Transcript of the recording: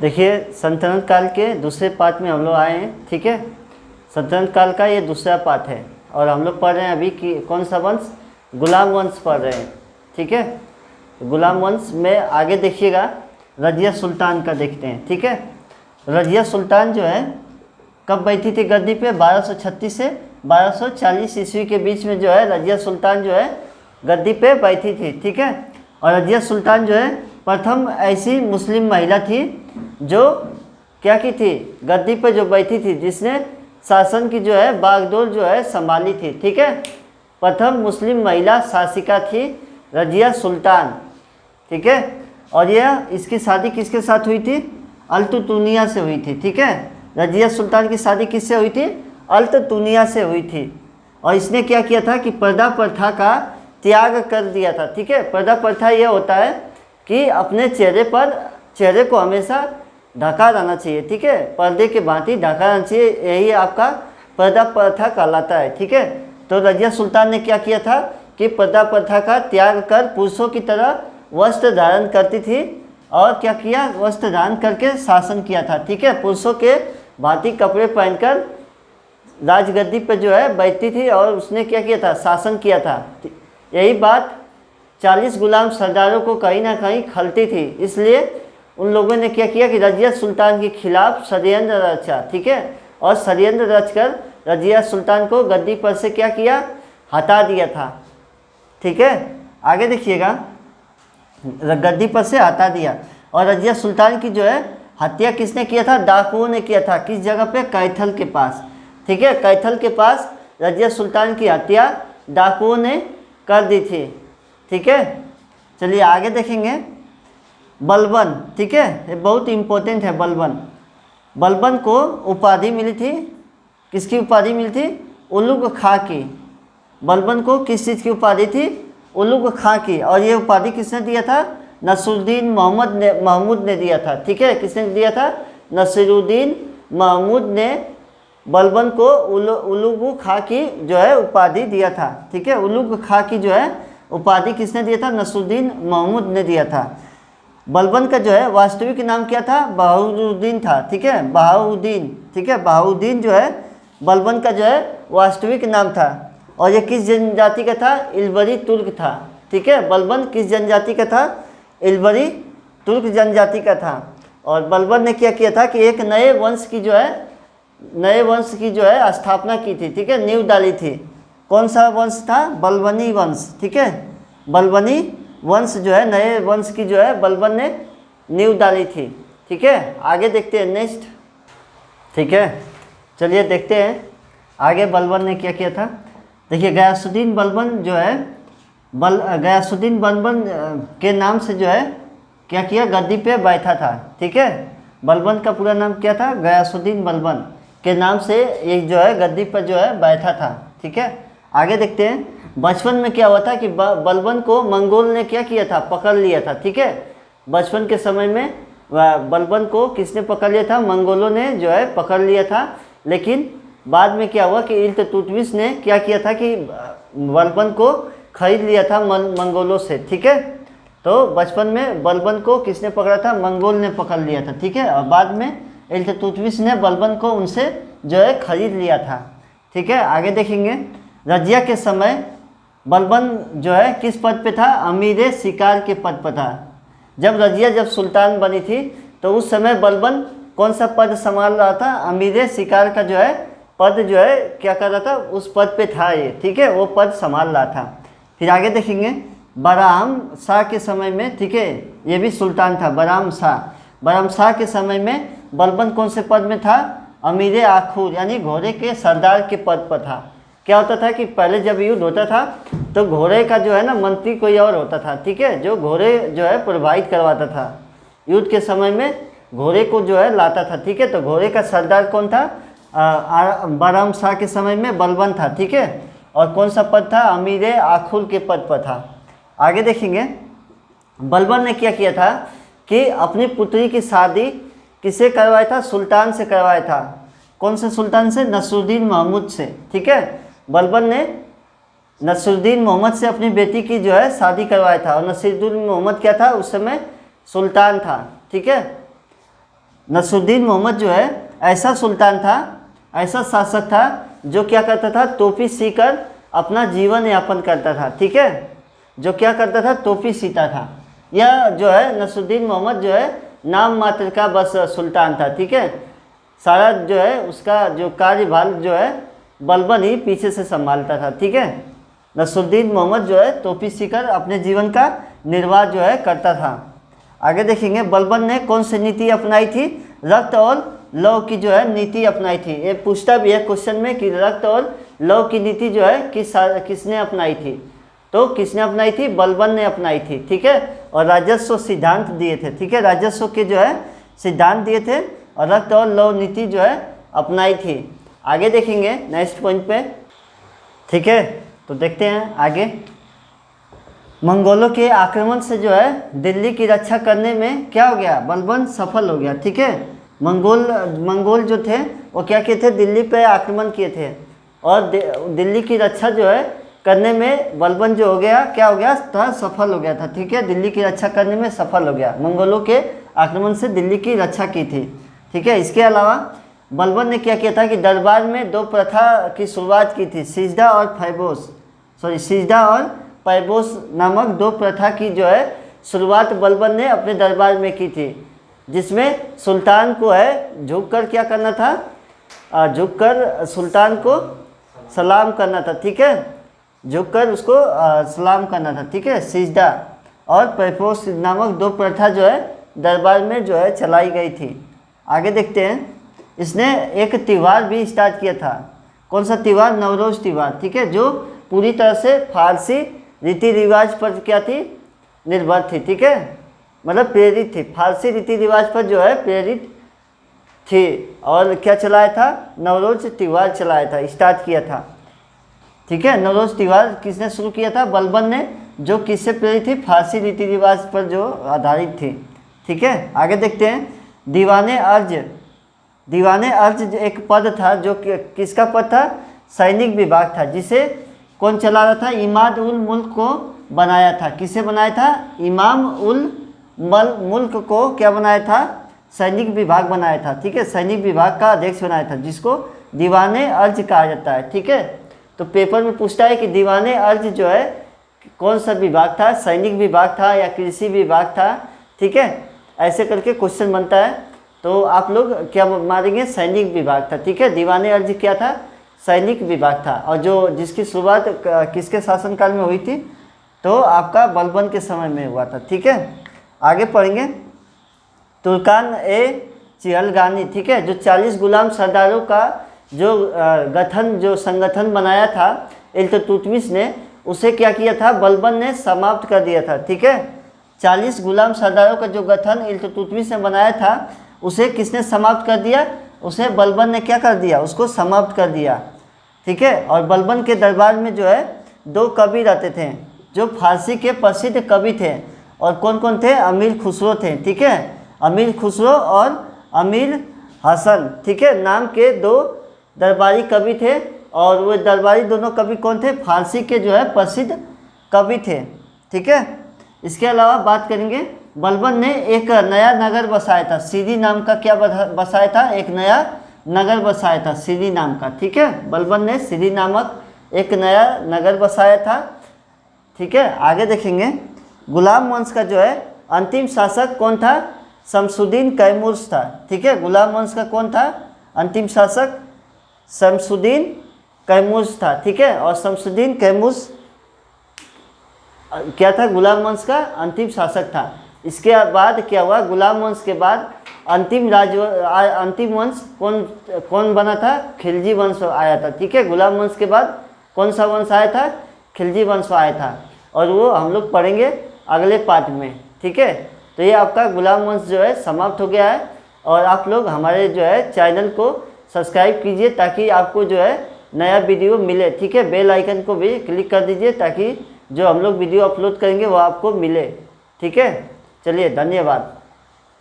देखिए सल्तनत काल के दूसरे पार्ट में हम लोग आए हैं, ठीक है। सल्तनत काल का ये दूसरा पार्ट है और हम लोग पढ़ रहे हैं अभी कि कौन सा वंश, गुलाम वंश पढ़ रहे हैं, ठीक है। गुलाम वंश में आगे देखिएगा रजिया सुल्तान का देखते हैं, ठीक है। रजिया सुल्तान जो है कब बैठी थी गद्दी पे? 1236 से 1240 ईस्वी के बीच में जो है रजिया सुल्तान जो है गद्दी पे बैठी थी, ठीक है। और रजिया सुल्तान जो है प्रथम ऐसी मुस्लिम महिला थी जो क्या की थी, गद्दी पे जो बैठी थी, जिसने शासन की जो है बागडोर जो है संभाली थी, ठीक है। प्रथम मुस्लिम महिला शासिका थी रजिया सुल्तान, ठीक है। और यह इसकी शादी किसके साथ हुई थी? अल्तुतुनिया से हुई थी, ठीक है। रजिया सुल्तान की शादी किससे हुई थी? अल्तुतुनिया से हुई थी। और इसने क्या किया था कि पर्दा प्रथा का त्याग कर दिया था, ठीक है। पर्दा प्रथा यह होता है कि अपने चेहरे को हमेशा ढका रहना चाहिए, ठीक है। पर्दे के भांति ढका रहना चाहिए, यही आपका पर्दा प्रथा कहलाता है, ठीक है। तो रजिया सुल्तान ने क्या किया था कि पर्दा प्रथा का त्याग कर पुरुषों की तरह वस्त्र धारण करती थी और क्या किया, वस्त्र धारण करके शासन किया था, ठीक है। पुरुषों के भांति कपड़े पहनकर राजगद्दी पर जो है बैठती थी और उसने क्या किया था, शासन किया था। यही बात 40 गुलाम सरदारों को कहीं ना कहीं खलती थी, इसलिए उन लोगों ने क्या किया कि रजिया सुल्तान के खिलाफ षड्यंत्र रचा, ठीक है। और षड्यंत्र रचकर रजिया सुल्तान को गद्दी पर से क्या किया, हटा दिया था, ठीक है। आगे देखिएगा, गद्दी पर से हटा दिया। और रजिया सुल्तान की जो है हत्या किसने किया था? डाकुओं ने किया था। किस जगह पे? कैथल के पास, ठीक है। कैथल के पास रजिया सुल्तान की हत्या डाकुओं ने कर दी थी, ठीक है। चलिए आगे देखेंगे बलबन, ठीक है। ये बहुत इम्पोर्टेंट है बलबन। बलबन को उपाधि मिली थी, किसकी उपाधि मिली थी? उलुग खां की। बलबन को किस चीज़ की उपाधि थी? उलुग खां की। और ये उपाधि किसने दिया था? नसरुद्दीन महमूद ने दिया था, ठीक है। किसने दिया था? नसरुद्दीन महमूद ने बलबन को उलुग खां की जो है उपाधि दिया था, ठीक है। उलुग खां की जो है उपाधि किसने दिया था? नसरुद्दीन महमूद ने दिया था। बलबन का जो है वास्तविक नाम क्या था? बहाउद्दीन था, ठीक है। बहाउद्दीन, ठीक है। बहाउद्दीन जो है बलबन का जो है वास्तविक नाम था। और ये किस जनजाति का था? इल्बरी तुर्क था, ठीक है। बलबन किस जनजाति का था? इल्बरी तुर्क जनजाति का था। और बलबन ने क्या किया था कि एक नए वंश की जो है स्थापना की थी, ठीक है। नींव डाली थी। कौन सा वंश था? बलबनी वंश, ठीक है। बलबनी वंश जो है, नए वंश की जो है बलबन ने नींव डाली थी, ठीक है। आगे देखते हैं नेक्स्ट, ठीक है। चलिए देखते हैं आगे बलबन ने क्या किया था। देखिए गयासुद्दीन बलबन जो है गयासुद्दीन बलबन के नाम से जो है क्या किया, गद्दी पे बैठा था, ठीक है। बलबन का पूरा नाम क्या था? गयासुद्दीन बलबन के नाम से ये जो है गद्दी पर जो है बैठा था, ठीक है। आगे देखते हैं बचपन में क्या हुआ था कि बलबन को मंगोल ने क्या किया था? पकड़ लिया था, ठीक है। बचपन के समय में बलबन को किसने पकड़ लिया था? मंगोलों ने जो है पकड़ लिया था। लेकिन बाद में क्या हुआ कि इल्तुतमिश ने क्या किया था कि बलबन को खरीद लिया था मंगोलों से, ठीक है। तो बचपन में बलबन को किसने पकड़ा था? मंगोल ने पकड़ लिया था, ठीक है। और बाद में इल्तुतमिश ने बलबन को उनसे जो है खरीद लिया था, ठीक है। आगे देखेंगे रजिया के समय बलबन जो है किस पद पे था? अमीर शिकार के पद पर था। जब सुल्तान बनी थी तो उस समय बलबन कौन सा पद संभाल रहा था? अमीर शिकार का जो है पद जो है क्या कर रहा था? उस पद पे था ये, ठीक है। वो पद संभाल रहा था। फिर आगे देखेंगे बरहम शाह के समय में, ठीक है। ये भी सुल्तान था बरहम शाह के समय में बलबन कौन से पद में था? अमीर आखूर यानी घोड़े के सरदार के पद पर था। क्या होता था कि पहले जब युद्ध होता था तो घोड़े का जो है ना मंत्री कोई और होता था, ठीक है, जो घोड़े जो है प्रोवाइड करवाता था। युद्ध के समय में घोड़े को जो है लाता था, ठीक है। तो घोड़े का सरदार कौन था? बरहम शाह के समय में बलबन था, ठीक है। और कौन सा पद था? अमीर आखुल के पद पर था। आगे देखेंगे बलबन ने क्या किया था कि अपनी पुत्री की शादी किससे करवाया था? सुल्तान से करवाया था। कौन से सुल्तान से? नसरुद्दीन महमूद से, ठीक है। बलबन ने नसरुद्दीन मोहम्मद से अपनी बेटी की जो है शादी करवाया था। और नसरुद्दीन मोहम्मद क्या था? उस समय सुल्तान था, ठीक है। नसरुद्दीन मोहम्मद जो है ऐसा सुल्तान था, ऐसा शासक था जो क्या करता था, टोपी सीकर अपना जीवन यापन करता था। ठीक है, जो क्या करता था, टोपी सीता था। यह जो है नसरुद्दीन मोहम्मद जो है नाम मात्र का बस सुल्तान था। ठीक है, सारा जो है उसका जो कार्यभार जो है बलबन ही पीछे से संभालता था। ठीक है, नसरुद्दीन मोहम्मद जो है टोपी सीकर अपने जीवन का निर्वाह जो है करता था। आगे देखेंगे, बलबन ने कौन सी नीति अपनाई थी, रक्त और लौ की जो है नीति अपनाई थी। ये पूछता भी है क्वेश्चन में कि रक्त और लौ की नीति जो है किसने अपनाई थी, तो किसने अपनाई थी, बलबन ने अपनाई थी। ठीक है, और राजस्व सिद्धांत दिए थे। ठीक है, राजस्व के जो है सिद्धांत दिए थे और रक्त और लौ नीति जो है अपनाई थी। आगे देखेंगे नेक्स्ट पॉइंट पे। ठीक है, तो देखते हैं आगे। मंगोलों के आक्रमण से जो है दिल्ली की रक्षा करने में क्या हो गया, बलबन सफल हो गया। ठीक है, मंगोल जो थे वो क्या किए थे, दिल्ली पे आक्रमण किए थे और दिल्ली की रक्षा जो है करने में बलबन जो हो गया, क्या हो गया था, सफल हो गया था। ठीक है, दिल्ली की रक्षा करने में सफल हो गया, मंगोलों के आक्रमण से दिल्ली की रक्षा की थी। ठीक है, इसके अलावा बलबन ने क्या किया था कि दरबार में दो प्रथा की शुरुआत की थी, सिजदा और पैबोस नामक दो प्रथा की जो है शुरुआत बलबन ने अपने दरबार में की थी, जिसमें सुल्तान को है झुककर क्या करना था, झुककर सुल्तान को सलाम करना था। ठीक है, झुककर उसको सलाम करना था। ठीक है, सिजदा और पैबोस नामक दो प्रथा जो है दरबार में जो है चलाई गई थी। आगे देखते हैं, इसने एक त्यौहार भी स्टार्ट किया था। कौन सा त्यौहार, नवरोज़ त्यौहार। ठीक है, जो पूरी तरह से फारसी रीति रिवाज पर क्या थी, निर्भर थी। ठीक है, मतलब प्रेरित थी, फारसी रीति रिवाज पर जो है प्रेरित थी। और क्या चलाया था, नवरोज़ त्यौहार चलाया था, स्टार्ट किया था। ठीक है, नवरोज़ त्यौहार किसने शुरू किया था, बलबन ने, जो किससे प्रेरित थी, फारसी रीति रिवाज पर जो आधारित थी। ठीक है, आगे देखते हैं, दीवाने अर्ज एक पद था जो किसका पद था, सैनिक विभाग था, जिसे कौन चला रहा था, इमाद उल मुल्क को बनाया था। किसे बनाया था, इमाम उल मुल्क को क्या बनाया था, सैनिक विभाग बनाया था। ठीक है, सैनिक विभाग का अध्यक्ष बनाया था, जिसको दीवाने अर्ज कहा जाता है। ठीक है, तो पेपर में पूछता है कि दीवाने अर्ज जो है कौन सा विभाग था, सैनिक विभाग था या कृषि विभाग था। ठीक है, ऐसे करके क्वेश्चन बनता है, तो आप लोग क्या मारेंगे, सैनिक विभाग था। ठीक है, दीवाने अर्ज क्या था, सैनिक विभाग था, और जो जिसकी शुरुआत किसके शासनकाल में हुई थी, तो आपका बलबन के समय में हुआ था। ठीक है, आगे पढ़ेंगे, तुर्कान ए चिहलगानी। ठीक है, जो 40 गुलाम सरदारों का जो संगठन बनाया था इल्तुतमिश ने, उसे क्या किया था, बलबन ने समाप्त कर दिया था। ठीक है, 40 गुलाम सरदारों का जो गठन इल्तुतमिश ने बनाया था, उसे किसने समाप्त कर दिया, उसे बलबन ने क्या कर दिया, उसको समाप्त कर दिया। ठीक है, और बलबन के दरबार में जो है दो कवि रहते थे जो फारसी के प्रसिद्ध कवि थे, और कौन कौन थे, अमीर खुसरो थे। ठीक है, अमीर खुसरो और अमीर हसन। ठीक है, नाम के दो दरबारी कवि थे, और वो दरबारी दोनों कवि कौन थे, फारसी के जो है प्रसिद्ध कवि थे। ठीक है, इसके अलावा बात करेंगे, बलबन ने एक नया नगर बसाया था, सीरी नाम का क्या बसाया था, एक नया नगर बसाया था, सीरी नाम का। ठीक है, बलबन ने सीरी नामक एक नया नगर बसाया था। ठीक है, आगे देखेंगे, गुलाम वंश का जो है अंतिम शासक कौन था, शमसुद्दीन कैमूर था। ठीक है, गुलाम वंश का कौन था अंतिम शासक, शमसुद्दीन कैमूर था। ठीक है, और शमसुद्दीन कैमूर क्या था, गुलाम वंश का अंतिम शासक था। इसके बाद क्या हुआ, गुलाम वंश के बाद अंतिम वंश कौन बना था, खिलजी वंश आया था। ठीक है, गुलाम वंश के बाद कौन सा वंश आया था, खिलजी वंश आया था, और वो हम लोग पढ़ेंगे अगले पार्ट में। ठीक है, तो ये आपका गुलाम वंश जो है समाप्त हो गया है, और आप लोग हमारे जो है चैनल को सब्सक्राइब कीजिए ताकि आपको जो है नया वीडियो मिले। ठीक है, बेल आइकन को भी क्लिक कर दीजिए ताकि जो हम लोग वीडियो अपलोड करेंगे वो आपको मिले। ठीक है, चलिए, धन्यवाद।